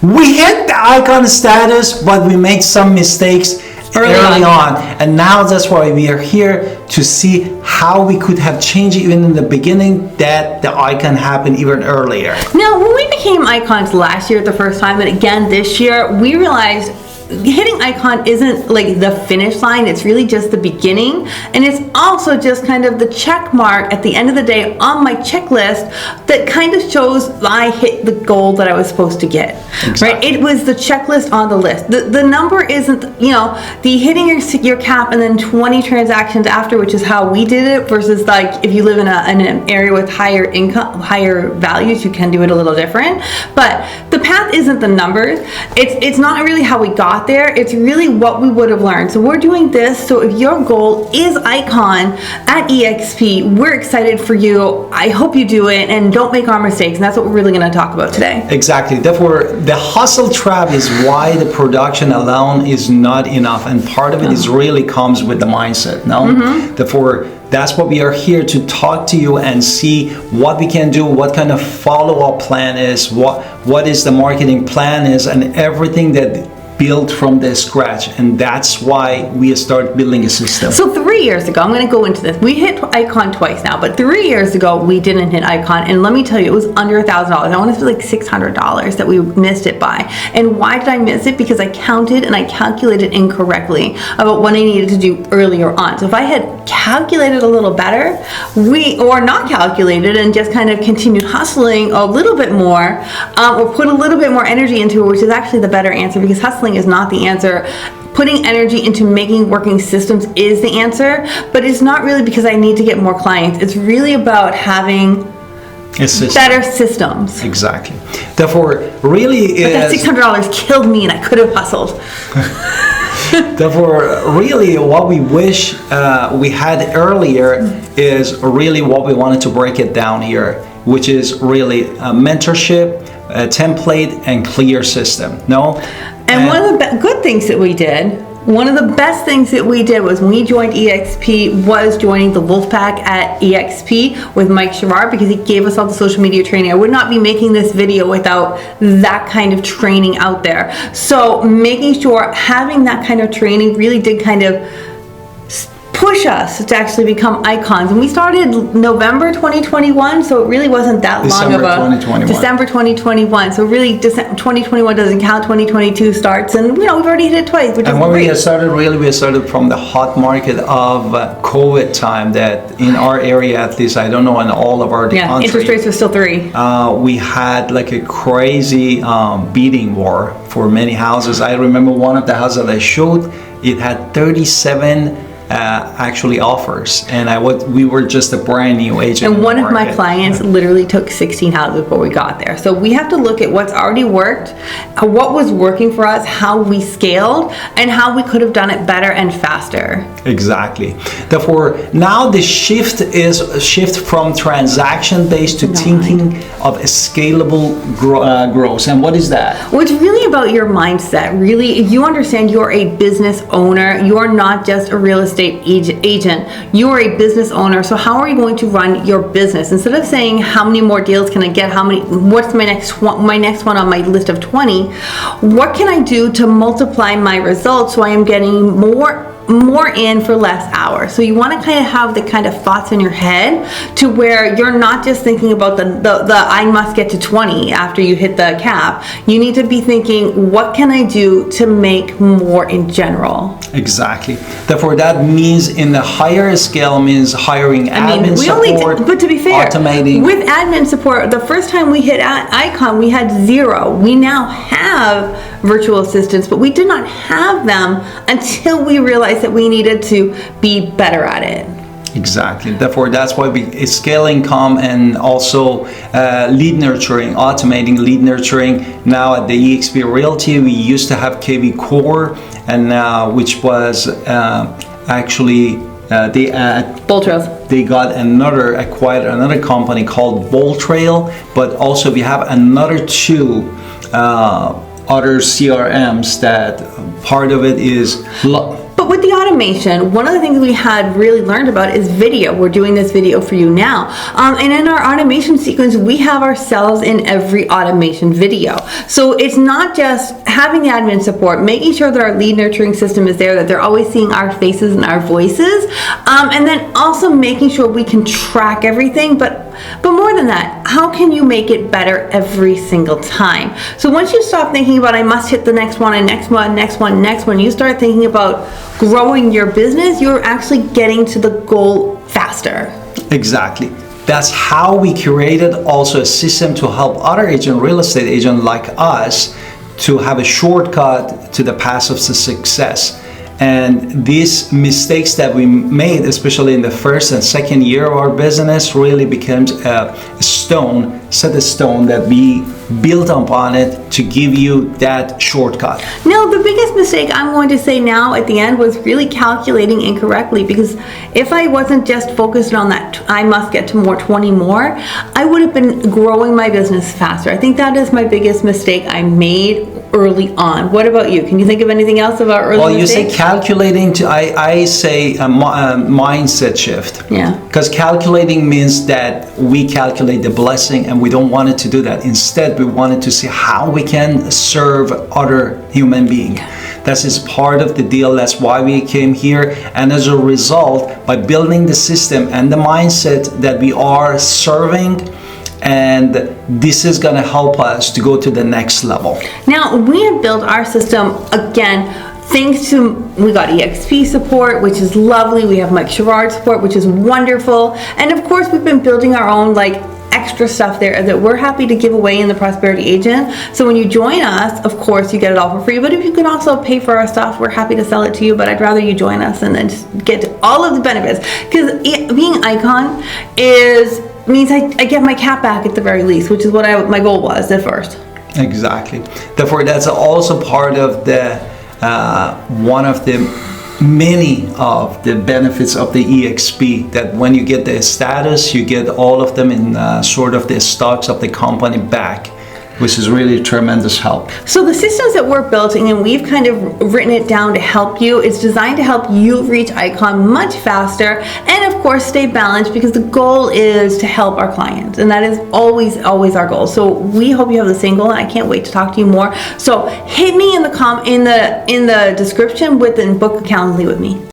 We hit the icon status, but we made some mistakes early on, and now that's why we are here to see how we could have changed even in the beginning that the icon happened even earlier. Now, when we became icons last year the first time, and again this year, we realized hitting icon isn't like the finish line, it's really just the beginning, and it's also just kind of the check mark at the end of the day on my checklist that kind of shows I hit the goal that I was supposed to get. Exactly. Right? It was the checklist on the list. The number isn't, you know, the hitting your cap and then 20 transactions after, which is how we did it, versus like if you live in an area with higher income, higher values, you can do it a little different. But the path isn't the numbers. It's not really how we got there, it's really what we would have learned. So we're doing this, so if your goal is icon at eXp, we're excited for you. I hope you do it and don't make our mistakes, and that's what we're really going to talk about today. Exactly. Therefore, the hustle trap is why the production alone is not enough, and part of it is really comes with the mindset. Therefore, that's what we are here to talk to you and see what we can do, what kind of follow-up plan is, what is the marketing plan is, and everything that built from the scratch. And that's why we start building a system. So 3 years ago, I'm going to go into this. We hit icon twice now, but 3 years ago we didn't hit icon, and let me tell you, it was under $1,000. I want to say like $600 that we missed it by. And why did I miss it? Because I counted and I calculated incorrectly about what I needed to do earlier on. So if I had calculated a little better, or not calculated and just kind of continued hustling a little bit more, or put a little bit more energy into it, which is actually the better answer, because hustling is not the answer. Putting energy into making working systems is the answer, but it's not really because I need to get more clients. It's really about having better systems. Exactly. Therefore, really, that $600 killed me, and I could have hustled. Therefore, really, what we wish we had earlier is really what we wanted to break it down here, which is really a mentorship, a template, and clear system. And one of the good things that we did, one of the best things that we did was when we joined eXp was joining the Wolfpack at eXp with Mike Sherrard, because he gave us all the social media training. I would not be making this video without that kind of training out there. So making sure having that kind of training really did kind of push us to actually become icons. And we started November 2021, so it really wasn't that long ago. December 2021. So really, 2021 doesn't count. 2022 starts, and you know we've already hit it twice. Which and is when great. we started from the hot market of COVID time. That in our area, at least, I don't know in all of our country, interest rates were still 3. We had like a crazy bidding war for many houses. I remember one of the houses that I showed. It had 37. Actually offers, and we were just a brand new agent. And one of my clients literally took 16 houses before we got there. So we have to look at what's already worked, what was working for us, how we scaled, and how we could have done it better and faster. Exactly. Therefore, now the shift is a shift from transaction based to thinking of a scalable growth. And what is that? Well, it's really about your mindset. Really, if you understand you're a business owner, you're not just a real estate agent, you are a business owner. So how are you going to run your business? Instead of saying how many more deals can I get, what's my next one on my list of 20, what can I do to multiply my results so I am getting more in for less hours? So you want to kind of have the kind of thoughts in your head to where you're not just thinking about the I must get to 20 after you hit the cap. You need to be thinking, what can I do to make more in general? Exactly. Therefore, that means in the higher scale means hiring admin support, but to be fair, automating. With admin support, the first time we hit icon, we had 0. We now have virtual assistants, but we did not have them until we realized that we needed to be better at it. Exactly. Therefore, that's why it's scale income and also lead nurturing, automating lead nurturing. Now at the eXp Realty, we used to have KB Core, and which was actually they acquired another company called Bolt Trail, but also we have another 2 other CRMs that part of it is. But But with the automation, one of the things we had really learned about is video. We're doing this video for you now. And in our automation sequence, we have ourselves in every automation video. So it's not just having the admin support, making sure that our lead nurturing system is there, that they're always seeing our faces and our voices, and then also making sure we can track everything. But more than that, how can you make it better every single time? So once you stop thinking about, I must hit the next one and next one, next one, next one, you start thinking about growing your business, you're actually getting to the goal faster. Exactly. That's how we created also a system to help other real estate agents like us to have a shortcut to the path of success. And these mistakes that we made, especially in the first and second year of our business, really becomes a stone that we built upon it to give you that shortcut. No, the biggest mistake I'm going to say now at the end was really calculating incorrectly, because if I wasn't just focused on that, I must get to 20 more, I would have been growing my business faster. I think that is my biggest mistake I made early on. What about you? Can you think of anything else about early mistakes? Well, you say calculating, I say a mindset shift. Yeah. Because calculating means that we calculate the blessing, and we don't want it to do that. Instead, we wanted to see how we can serve other human beings. That is part of the deal. That's why we came here. And as a result, by building the system and the mindset that we are serving, and this is going to help us to go to the next level. Now, we have built our system, again, thanks to, we got eXp support, which is lovely. We have Mike Sherrard support, which is wonderful. And of course, we've been building our own extra stuff there that we're happy to give away in the Prosperity Agent. So when you join us, of course, you get it all for free. But if you can also pay for our stuff, we're happy to sell it to you. But I'd rather you join us and then just get all of the benefits. Because being Icon means I get my cap back at the very least, which is what my goal was at first. Exactly. Therefore, that's also part of the one of the many of the benefits of the eXp, that when you get the status, you get all of them in sort of the stocks of the company back, which is really tremendous help. So the systems that we're building, and we've kind of written it down to help you, it's designed to help you reach Icon much faster, and of course stay balanced, because the goal is to help our clients, and that is always our goal. So we hope you have the same goal, and I can't wait to talk to you more. So hit me in the description and book a Calendly with me.